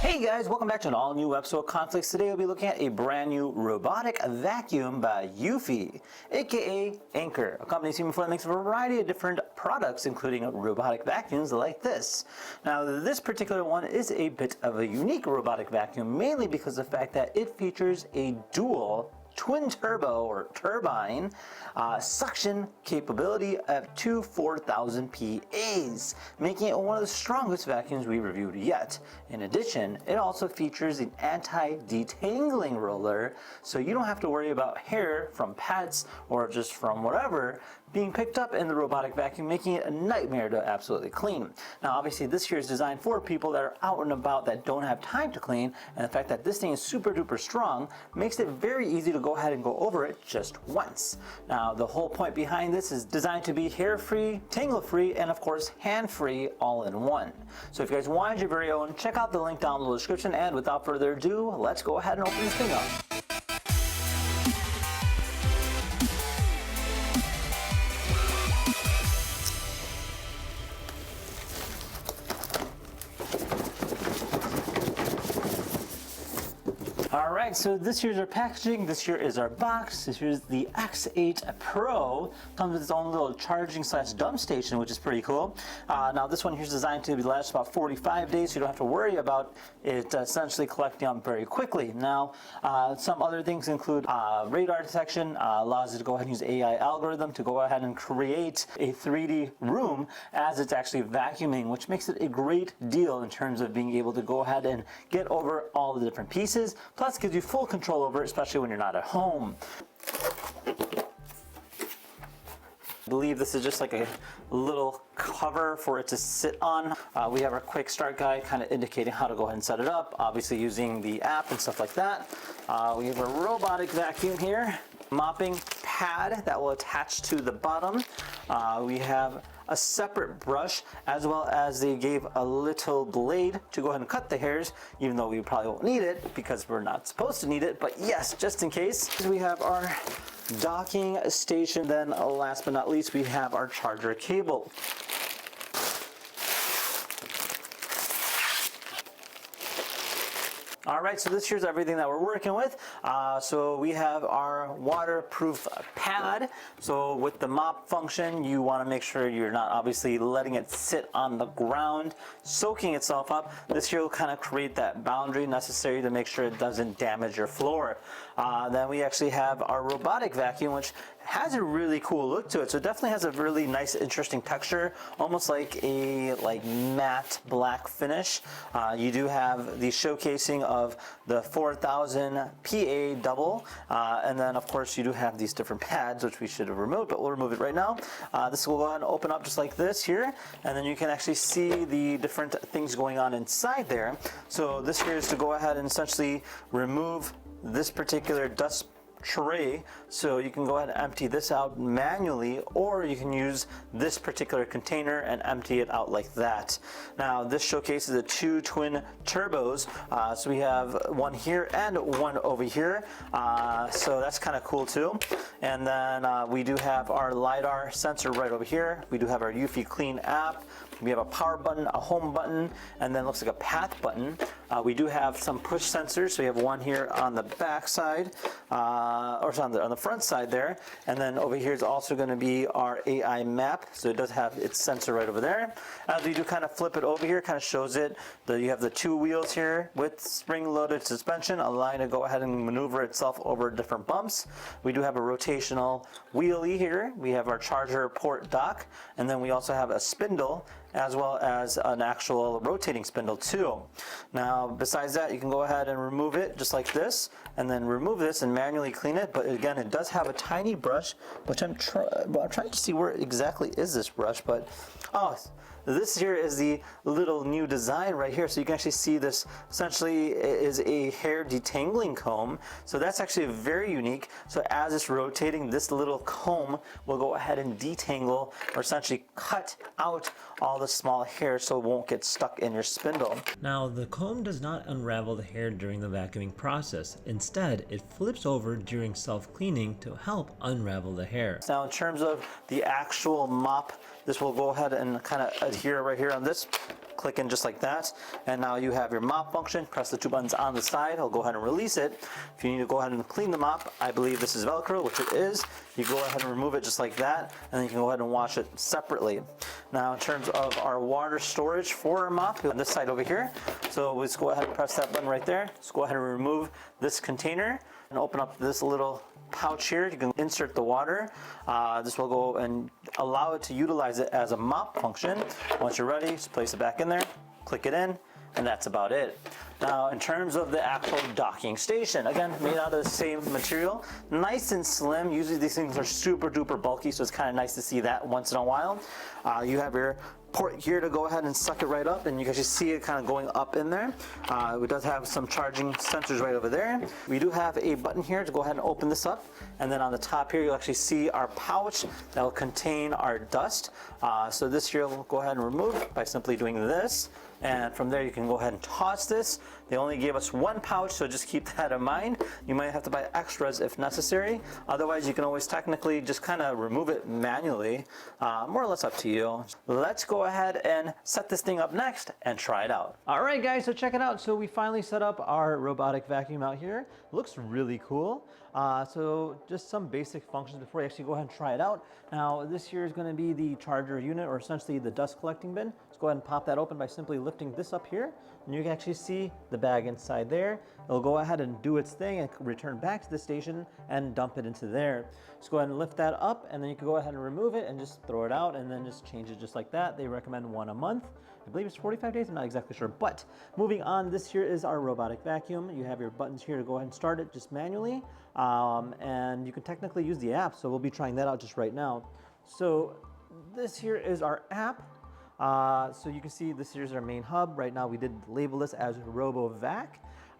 Hey guys, welcome back to an all-new episode of KhanFlicks. Today we'll be looking at a brand new robotic vacuum by Eufy, aka Anchor, a company seen before that makes a variety of different products, including robotic vacuums like this. Now, this particular one is a bit of a unique robotic vacuum, mainly because of the fact that it features a dual twin turbo or turbine suction capability of 4,000 PAs, making it one of the strongest vacuums we reviewed yet. In addition, it also features an anti-detangling roller, so you don't have to worry about hair from pets or just from whatever being picked up in the robotic vacuum, making it a nightmare to absolutely clean. Now, obviously, this here is designed for people that are out and about that don't have time to clean, and the fact that this thing is super duper strong makes it very easy to go ahead and go over it just once. Now, the whole point behind this is designed to be hair-free, tangle-free, and of course, hand-free all in one. So if you guys wanted your very own, check out the link down in the description, and without further ado, let's go ahead and open this thing up. Alright, so this here's our packaging, this here is our box, this here's the X8 Pro, comes with its own little charging / dump station, which is pretty cool. Now this one here is designed to last about 45 days, so you don't have to worry about it essentially collecting up very quickly. Now, some other things include radar detection, allows you to go ahead and use AI algorithm to go ahead and create a 3D room as it's actually vacuuming, which makes it a great deal in terms of being able to go ahead and get over all the different pieces. Plus, gives you full control over it, especially when you're not at home. I believe this is just like a little cover for it to sit on. We have our quick start guide kind of indicating how to go ahead and set it up, obviously using the app and stuff like that. We have a robotic vacuum here, mopping pad that will attach to the bottom. We have a separate brush, as well as they gave a little blade to go ahead and cut the hairs, even though we probably won't need it because we're not supposed to need it, but yes, just in case. We have our docking station, then last but not least, we have our charger cable. Alright, so this here's everything that we're working with. So we have our waterproof pad. So with the mop function, you want to make sure you're not obviously letting it sit on the ground, soaking itself up. This here will kind of create that boundary necessary to make sure it doesn't damage your floor. Then we actually have our robotic vacuum, which has a really cool look to it. So it definitely has a really nice, interesting texture, almost like a matte black finish. You do have the showcasing of the 4,000 PA double, and then of course you do have these different pads, which we should have removed, but we'll remove it right now. This will go ahead and open up just like this here, and then you can actually see the different things going on inside there. So this here is to go ahead and essentially remove this particular dust tray, so you can go ahead and empty this out manually, or you can use this particular container and empty it out like that. Now this showcases the two twin turbos, so we have one here and one over here, so that's kind of cool too. And then we do have our LiDAR sensor right over here. We do have our Eufy Clean app. We have a power button, a home button, and then looks like a path button. We do have some push sensors, so we have one here on the back side, or on the front side there, and then over here is also going to be our AI map, so it does have its sensor right over there. As we do kind of flip it over here, kind of shows it, you have the two wheels here with spring-loaded suspension, allowing it to go ahead and maneuver itself over different bumps. We do have a rotational wheelie here. We have our charger port dock, and then we also have a spindle, as well as an actual rotating spindle too. Now, besides that, you can go ahead and remove it just like this, and then remove this and manually clean it. But again, it does have a tiny brush, which I'm trying to see where exactly is this brush, but oh, This here is the little new design right here. So you can actually see this essentially is a hair detangling comb. So that's actually very unique. So as it's rotating, this little comb will go ahead and detangle or essentially cut out all the small hair so it won't get stuck in your spindle. Now, the comb does not unravel the hair during the vacuuming process. Instead, it flips over during self-cleaning to help unravel the hair. Now, in terms of the actual mop, this will go ahead and kind of adhere right here on this. Click in just like that, and now you have your mop function. Press the two buttons on the side. I'll go ahead and release it. If you need to go ahead and clean the mop, I believe this is Velcro, which it is. You go ahead and remove it just like that, and then you can go ahead and wash it separately. Now, in terms of our water storage for our mop, on this side over here, so let's go ahead and press that button right there. Let's go ahead and remove this container and open up this little pouch here. You can insert the water. This will go and allow it to utilize it as a mop function. Once you're ready, just place it back in there, click it in, and that's about it. Now, in terms of the actual docking station, again, made out of the same material, nice and slim. Usually these things are super duper bulky, so it's kind of nice to see that once in a while. You have your port here to go ahead and suck it right up, and you can just see it kind of going up in there. It does have some charging sensors right over there. We do have a button here to go ahead and open this up, and then on the top here you'll actually see our pouch that will contain our dust. So this here we'll go ahead and remove by simply doing this, and from there you can go ahead and toss this. They only gave us one pouch, so just keep that in mind. You might have to buy extras if necessary. Otherwise, you can always technically just kind of remove it manually. More or less up to you. Let's go ahead and set this thing up next and try it out. All right, guys, so check it out. So we finally set up our robotic vacuum out here. Looks really cool. So just some basic functions before you actually go ahead and try it out. Now, this here is going to be the charger unit, or essentially the dust collecting bin. Let's go ahead and pop that open by simply lifting this up here, and you can actually see the bag inside there. It'll go ahead and do its thing and return back to the station and dump it into there. Just go ahead and lift that up, and then you can go ahead and remove it and just throw it out, and then just change it just like that. They recommend one a month. I believe it's 45 days, I'm not exactly sure. But moving on, this here is our robotic vacuum. You have your buttons here to go ahead and start it just manually. And you can technically use the app, so we'll be trying that out just right now. So this here is our app. So you can see this here's our main hub. Right now we did label this as RoboVac.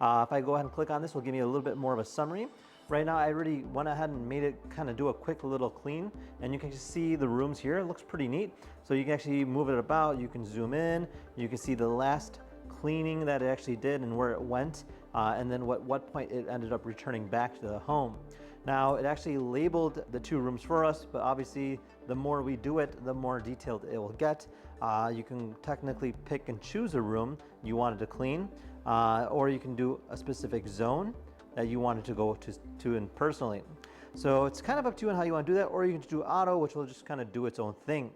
If I go ahead and click on this, will give me a little bit more of a summary. Right now I already went ahead and made it kind of do a quick little clean, and you can just see the rooms here. It looks pretty neat. So you can actually move it about, you can zoom in, you can see the last cleaning that it actually did and where it went, and then what point it ended up returning back to the home. Now, it actually labeled the two rooms for us, but obviously the more we do it, the more detailed it will get. You can technically pick and choose a room you wanted to clean, or you can do a specific zone that you wanted to go to in personally. So it's kind of up to you on how you want to do that, or you can do auto, which will just kind of do its own thing.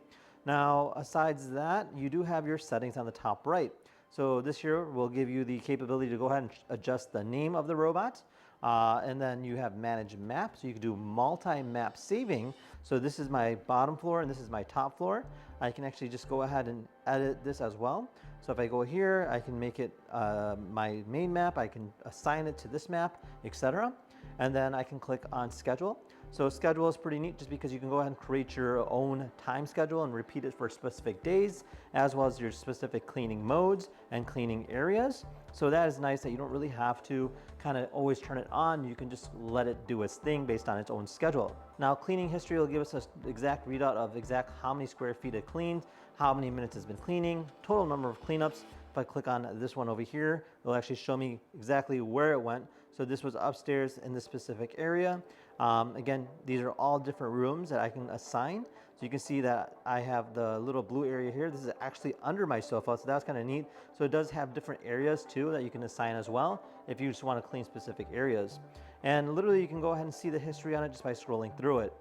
Now, asides that, you do have your settings on the top right. So this here will give you the capability to go ahead and adjust the name of the robot. And then you have manage map, so you can do multi-map saving. So this is my bottom floor and this is my top floor. I can actually just go ahead and edit this as well. So if I go here, I can make it my main map, I can assign it to this map, etc. And then I can click on schedule. So schedule is pretty neat just because you can go ahead and create your own time schedule and repeat it for specific days, as well as your specific cleaning modes and cleaning areas. So that is nice that you don't really have to kind of always turn it on. You can just let it do its thing based on its own schedule. Now, cleaning history will give us an exact readout of exact how many square feet it cleaned, how many minutes it's been cleaning, total number of cleanups. If I click on this one over here, it'll actually show me exactly where it went. So this was upstairs in this specific area. Again, these are all different rooms that I can assign. So you can see that I have the little blue area here. This is actually under my sofa, so that's kind of neat. So it does have different areas too that you can assign as well if you just want to clean specific areas. And literally you can go ahead and see the history on it just by scrolling through it.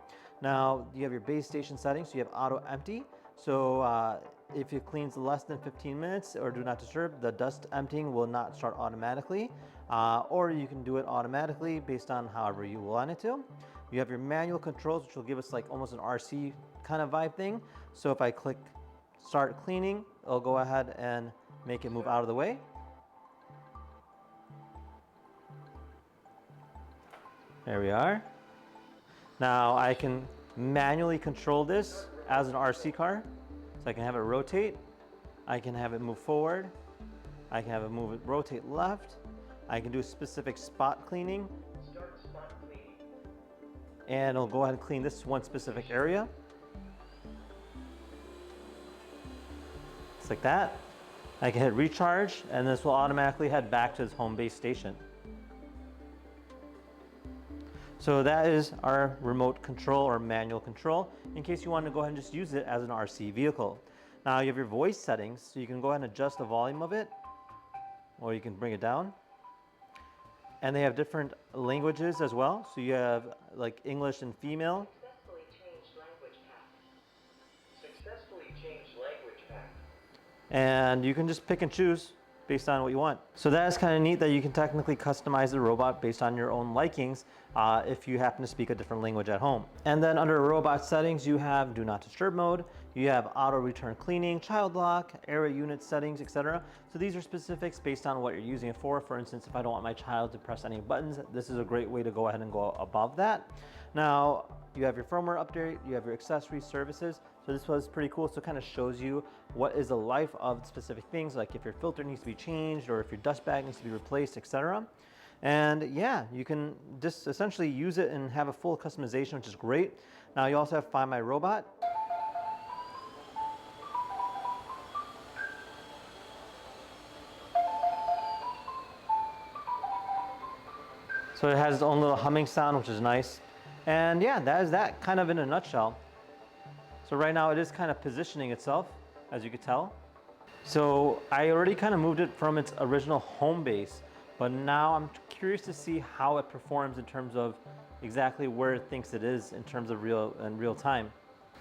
Now you have your base station settings. So you have auto empty. So if it cleans less than 15 minutes or do not disturb, the dust emptying will not start automatically. Or you can do it automatically based on however you want it to. You have your manual controls, which will give us like almost an RC kind of vibe thing. So if I click start cleaning, it'll go ahead and make it move out of the way. There we are. Now I can manually control this as an RC car. So I can have it rotate I can have it move forward. I can have it rotate left. I can do a specific spot cleaning. Start spot cleaning. And it'll go ahead and clean this one specific area. Just like that. I can hit recharge, and this will automatically head back to its home base station. So that is our remote control or manual control, in case you want to go ahead and just use it as an RC vehicle. Now you have your voice settings, so you can go ahead and adjust the volume of it, or you can bring it down. And they have different languages as well. So you have like English and female. Successfully changed language path. Successfully changed language path. And you can just pick and choose based on what you want. So that is kind of neat that you can technically customize the robot based on your own likings if you happen to speak a different language at home. And then under robot settings, you have do not disturb mode, you have auto return cleaning, child lock, area unit settings, etc. So these are specifics based on what you're using it for. For instance, if I don't want my child to press any buttons, this is a great way to go ahead and go above that. Now, you have your firmware update, you have your accessory services. So this was pretty cool. So it kind of shows you what is the life of specific things, like if your filter needs to be changed or if your dust bag needs to be replaced, etc. And yeah, you can just essentially use it and have a full customization, which is great. Now you also have Find My Robot. So it has its own little humming sound, which is nice. And yeah, that is that kind of in a nutshell. So right now it is kind of positioning itself, as you could tell. So I already kind of moved it from its original home base, but now I'm curious to see how it performs in terms of exactly where it thinks it is in terms of real time.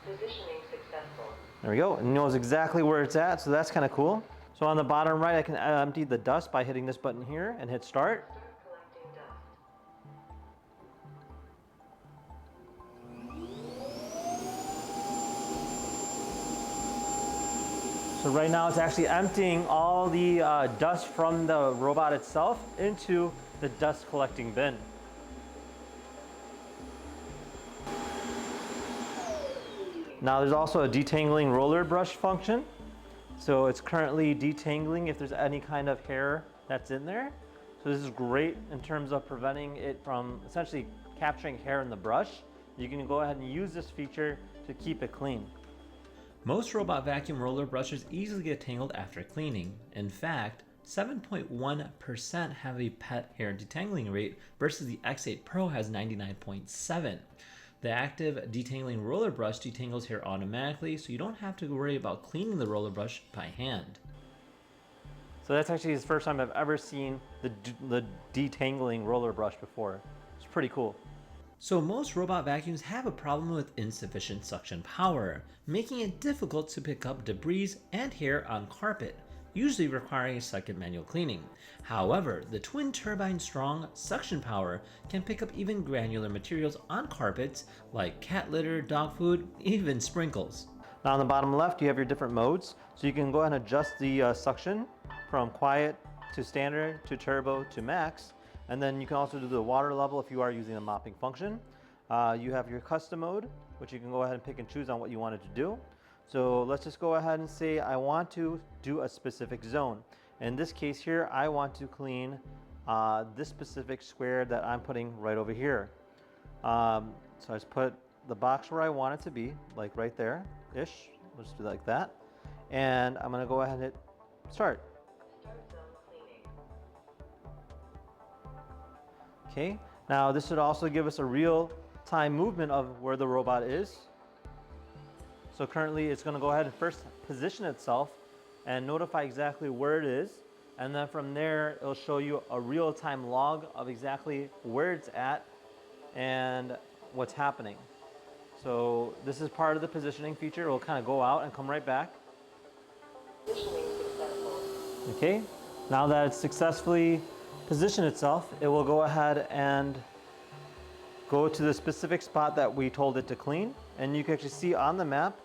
Positioning successful. There we go. It knows exactly where it's at, so that's kind of cool. So on the bottom right, I can empty the dust by hitting this button here and hit start. Start collecting dust. So right now it's actually emptying all the dust from the robot itself into the dust collecting bin. Now there's also a detangling roller brush function. So it's currently detangling if there's any kind of hair that's in there. So this is great in terms of preventing it from essentially capturing hair in the brush. You can go ahead and use this feature to keep it clean. Most robot vacuum roller brushes easily get tangled after cleaning. In fact, 7.1% have a pet hair detangling rate versus the X8 Pro has 99.7%. The active detangling roller brush detangles hair automatically, so you don't have to worry about cleaning the roller brush by hand. So that's actually the first time I've ever seen the detangling roller brush before. It's pretty cool. So most robot vacuums have a problem with insufficient suction power, making it difficult to pick up debris and hair on carpet, usually requiring a second manual cleaning. However, the twin-turbine strong suction power can pick up even granular materials on carpets like cat litter, dog food, even sprinkles. Now on the bottom left, you have your different modes. So you can go ahead and adjust the suction from quiet to standard to turbo to max. And then you can also do the water level if you are using the mopping function. You have your custom mode, which you can go ahead and pick and choose on what you want it to do. So let's just go ahead and say I want to do a specific zone. In this case here, I want to clean this specific square that I'm putting right over here. So I just put the box where I want it to be, like right there-ish. Let's do it like that. And I'm gonna go ahead and hit start. Start zone cleaning. Okay, now this should also give us a real-time movement of where the robot is. So currently it's going to go ahead and first position itself and notify exactly where it is. And then from there, it'll show you a real-time log of exactly where it's at and what's happening. So this is part of the positioning feature. It'll kind of go out and come right back. Positioning successful. Okay, now that it's successfully positioned itself, it will go ahead and go to the specific spot that we told it to clean, and you can actually see on the map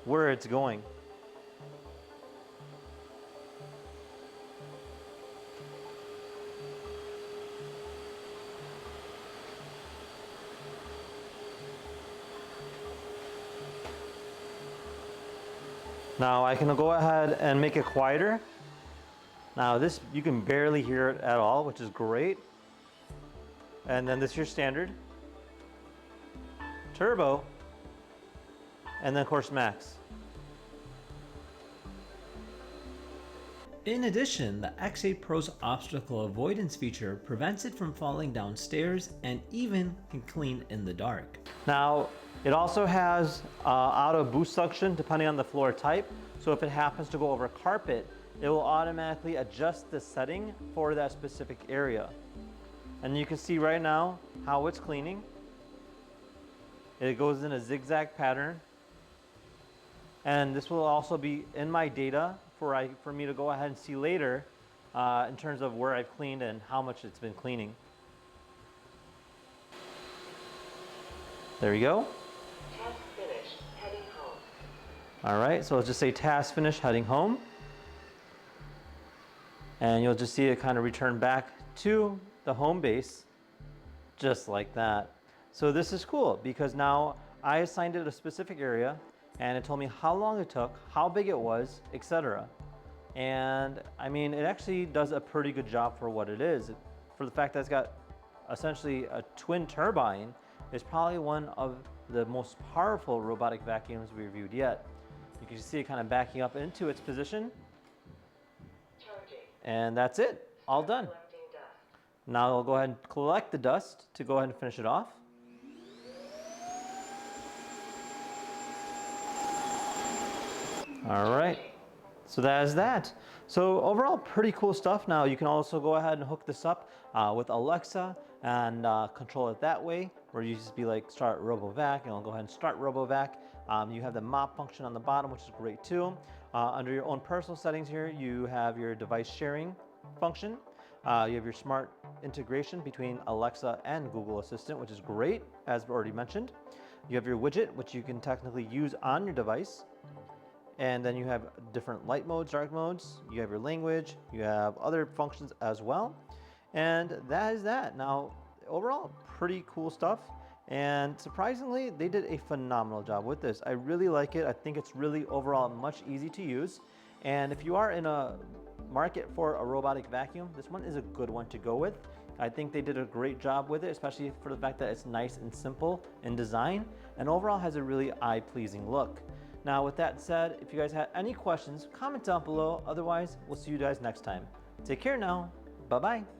where it's going. Now I can go ahead and make it quieter. Now this, you can barely hear it at all, which is great. And then this is your standard, turbo, and then of course max. In addition, the X8 Pro's obstacle avoidance feature prevents it from falling downstairs and even can clean in the dark. Now, it also has auto boost suction depending on the floor type. So if it happens to go over carpet, it will automatically adjust the setting for that specific area. And you can see right now how it's cleaning. It goes in a zigzag pattern. And this will also be in my data for me to go ahead and see later in terms of where I've cleaned and how much it's been cleaning. There we go. Task finished. Heading home. All right, so let's just say task finished, heading home. And you'll just see it kind of return back to the home base, just like that. So this is cool because now I assigned it a specific area and it told me how long it took, how big it was, etc. And I mean, it actually does a pretty good job for what it is. For the fact that it's got essentially a twin turbine, it's probably one of the most powerful robotic vacuums we reviewed yet. You can see it kind of backing up into its position. Charging. And that's it, all done. Collecting dust. Now I'll go ahead and collect the dust to go ahead and finish it off. All right, so that is that. So overall, pretty cool stuff. Now you can also go ahead and hook this up with Alexa and control it that way, where you just be like start RoboVac, and it'll go ahead and start RoboVac. You have the mop function on the bottom, which is great too. Under your own personal settings here, you have your device sharing function. You have your smart integration between Alexa and Google Assistant, which is great, as already mentioned. You have your widget, which you can technically use on your device. And then you have different light modes, dark modes. You have your language. You have other functions as well. And that is that. Now, overall, pretty cool stuff. And surprisingly, they did a phenomenal job with this. I really like it. I think it's really overall much easy to use. And if you are in a market for a robotic vacuum, this one is a good one to go with. I think they did a great job with it, especially for the fact that it's nice and simple in design and overall has a really eye-pleasing look. Now, with that said, if you guys had any questions, comment down below. Otherwise, we'll see you guys next time. Take care now. Bye-bye.